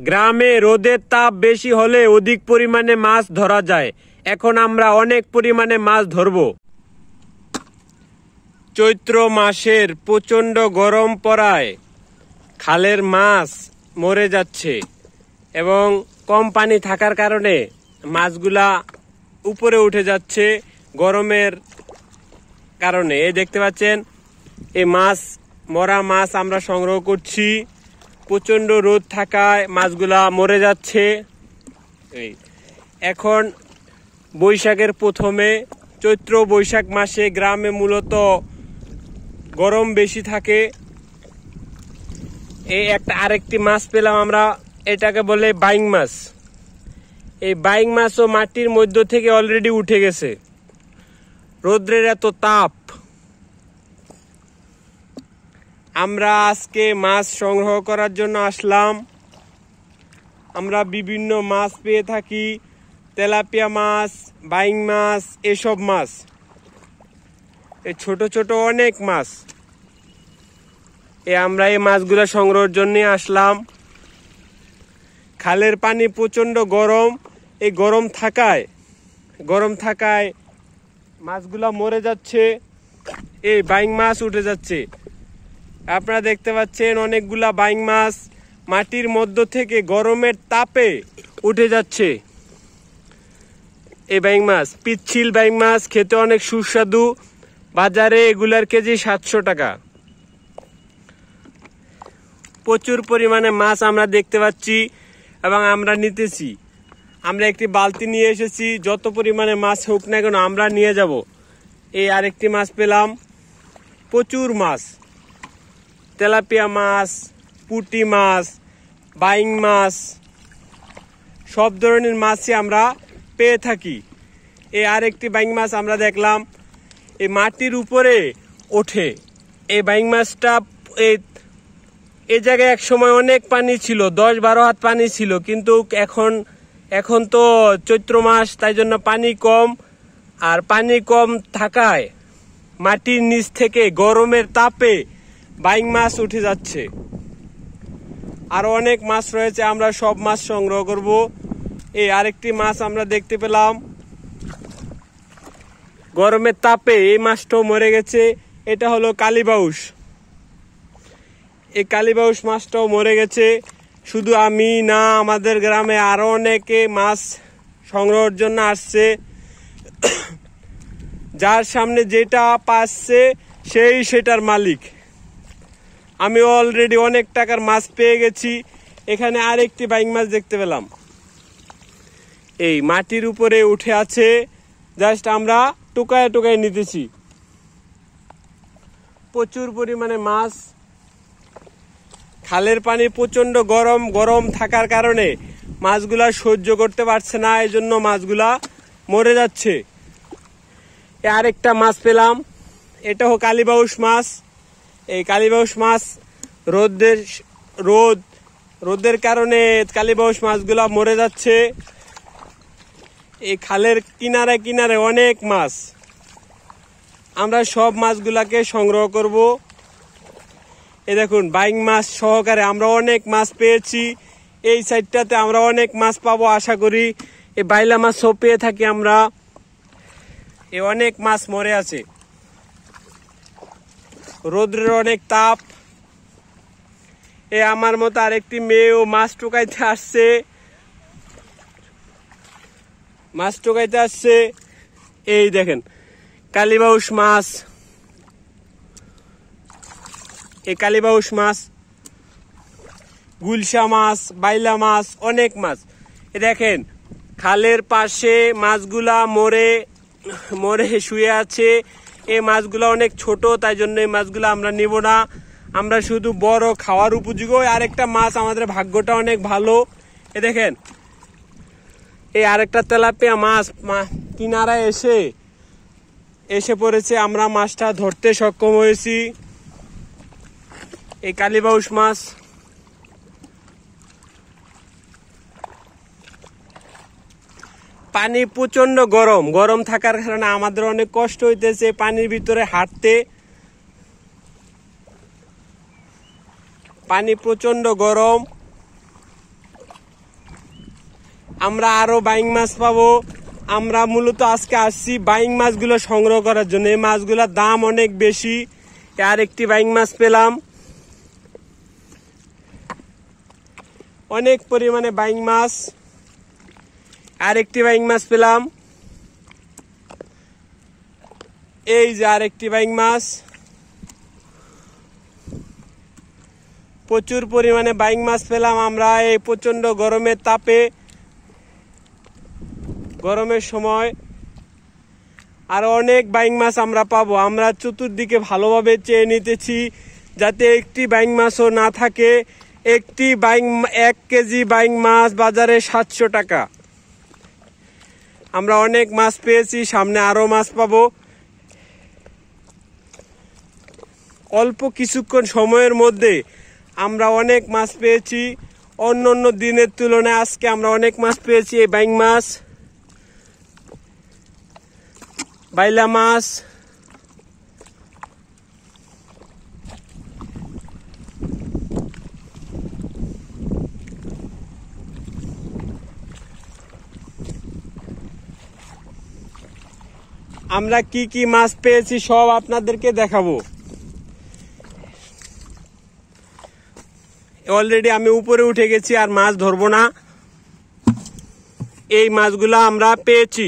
গ্রামে রোদের তাপ বেশি হলে অধিক পরিমাণে মাছ ধরা যায়। এখন আমরা অনেক পরিমাণে মাছ ধরব। চৈত্র মাসের প্রচণ্ড গরম পড়ায় খালের মাছ মরে যাচ্ছে এবং কম পানি থাকার কারণে মাছগুলা উপরে উঠে যাচ্ছে গরমের কারণে। এই দেখতে পাচ্ছেন, এই মরা মাছ আমরা সংগ্রহ করছি। প্রচণ্ড রোদ থাকায় মাছগুলা মরে যাচ্ছে। এখন বৈশাখের প্রথমে চৈত্র বৈশাখ মাসে গ্রামে মূলত গরম বেশি থাকে। এই আরেকটি মাছ পেলাম আমরা, এটাকে বলে বাইং মাছ। এই বাইং মাছও মাটির মধ্য থেকে অলরেডি উঠে গেছে। রৌদ্রের এত তাপ, আমরা আজকে মাছ সংগ্রহ করার জন্য আসলাম। আমরা বিভিন্ন মাছ পেয়ে থাকি, তেলাপিয়া মাছ, বাইং মাছ, এসব মাছ, এই ছোট ছোট অনেক মাছ। আমরা এই মাছগুলো সংগ্রহের জন্য আসলাম। খালের পানি প্রচণ্ড গরম। এই গরম থাকায় মাছগুলা মরে যাচ্ছে। এই বাইং মাছ উঠে যাচ্ছে। আপনারা দেখতে পাচ্ছেন অনেকগুলা বাইং মাছ মাটির মধ্য থেকে গরমের তাপে উঠে যাচ্ছে। এই বাইং মাছ পিচ্ছিল বাইং মাছ, খেতে অনেক সুস্বাদু। বাজারে এগুলার কেজি 700 টাকা। প্রচুর পরিমাণে মাছ আমরা দেখতে পাচ্ছি এবং আমরা নিতেছি। আমরা একটি বালতি নিয়ে এসেছি, যত পরিমাণে মাছ হোক না কেন আমরা নিয়ে যাব। এই আরেকটি মাছ পেলাম, প্রচুর মাছ, তেলাপিয়া মাছ, পুঁটি মাছ, বাইং মাছ, সব ধরনের মাছই আমরা পেয়ে থাকি। এই আরেকটি বাইং মাছ আমরা দেখলাম, এই মাটির উপরে ওঠে। এই বাইং মাছটা এই জায়গায় এক সময় অনেক পানি ছিল, 10-12 হাত পানি ছিল, কিন্তু এখন তো চৈত্র মাস, তাই জন্য পানি কম। আর পানি কম থাকায় মাটির নিচ থেকে গরমের তাপে বাইং মাছ উঠে যাচ্ছে। আরো অনেক মাছ রয়েছে, আমরা সব মাছ সংগ্রহ করব। এই আরেকটি মাছ আমরা দেখতে পেলাম, গরমের তাপে এই মাছটাও মরে গেছে। এটা হলো কালীবাউস। এই কালীবাউস মাছটাও মরে গেছে। শুধু আমি না, আমাদের গ্রামে আরো অনেকে মাছ সংগ্রহের জন্য আসছে। যার সামনে যেটা পাচ্ছে সেটার মালিক। আমি অলরেডি অনেক টাকার মাছ পেয়ে গেছি। এখানে আরেকটি বাইং মাছ দেখতে পেলাম, এই মাটির উপরে উঠে আছে। জাস্ট আমরা টুকায় টুকায় নিতেছি। প্রচুর পরিমাণে মাছ। খালের পানি প্রচন্ড গরম থাকার কারণে মাছগুলা সহ্য করতে পারছে না, এই জন্য মাছগুলা মরে যাচ্ছে। আরেকটা মাছ পেলাম, এটাও কালীবাউস মাছ। এই কালীবাউস মাছ রোদের কারণে কালীবাউস মাছগুলা মরে যাচ্ছে। এই খালের কিনারে অনেক মাছ, আমরা সব মাছগুলাকে সংগ্রহ করব। এই দেখুন, বাইং মাছ সহকারে আমরা অনেক মাছ পেয়েছি। এই সাইডটাতে আমরা অনেক মাছ পাবো আশা করি। এই বাইলা মাছও পেয়ে থাকি আমরা। এই অনেক মাছ মরে আছে, রোদ্রের অনেক তাপ। আমার মতো আরেকটি মেয়েও মাছ টুকাইতে আসছে। এই দেখেন কালীবাউস মাছ, এই কালীবাউস মাছ, গুলশা মাছ, বাইলা মাছ, অনেক মাছ। দেখেন খালের পাশে মাছগুলা মরে শুয়ে আছে। এই মাছগুলা অনেক ছোট, তাই জন্য এই মাছগুলা আমরা নিব না। আমরা শুধু বড় খাওয়ার উপযোগী। আরেকটা মাছ, আমাদের ভাগ্যটা অনেক ভালো। দেখেন এই আরেকটা তেলাপিয়া মাছ কিনারায় এসে পড়েছে। আমরা মাছটা ধরতে সক্ষম হয়েছি। এই কালীবাউস মাছ, পানি প্রচন্ড গরম থাকার কারণে আমাদের অনেক কষ্ট হইতেছে পানির ভিতরে হাঁটতে। পানি প্রচন্ড গরম। আমরা আরো বাইং মাছ পাবো। আমরা মূলত আজকে আসছি বাইং মাছগুলো সংগ্রহ করার জন্য। এই মাছগুলোর দাম অনেক বেশি। আর একটি বাইং মাছ পেলাম, অনেক পরিমাণে বাইং মাছ। আর একটি বাইং মাছ পেলাম, এই যে আরেকটি বাইং মাছ। প্রচুর পরিমাণে বাইং মাছ পেলাম আমরা এই প্রচন্ড গরমের তাপে, গরমের সময়। আর অনেক বাইং মাছ আমরা পাবো। আমরা চতুর্দিকে ভালোভাবে চেয়ে নিতেছি যাতে একটি বাইং মাছও না থাকে। একটি বাইং 1 কেজি বাইং মাছ বাজারে 700 টাকা। আমরা অনেক মাছ পেয়েছি, সামনে আরো মাছ পাবো। অল্প কিছুক্ষণ সময়ের মধ্যে আমরা অনেক মাছ পেয়েছি। অন্য অন্য দিনের তুলনায় আজকে আমরা অনেক মাছ পেয়েছি। এই বাইং মাছ, বাইলা মাছ, আমরা কি কি মাছ পেয়েছি সব আপনাদেরকে দেখাবো। অলরেডি আমি উপরে উঠে গেছি, আর মাছ ধরবো না। এই মাছগুলা আমরা পেয়েছি।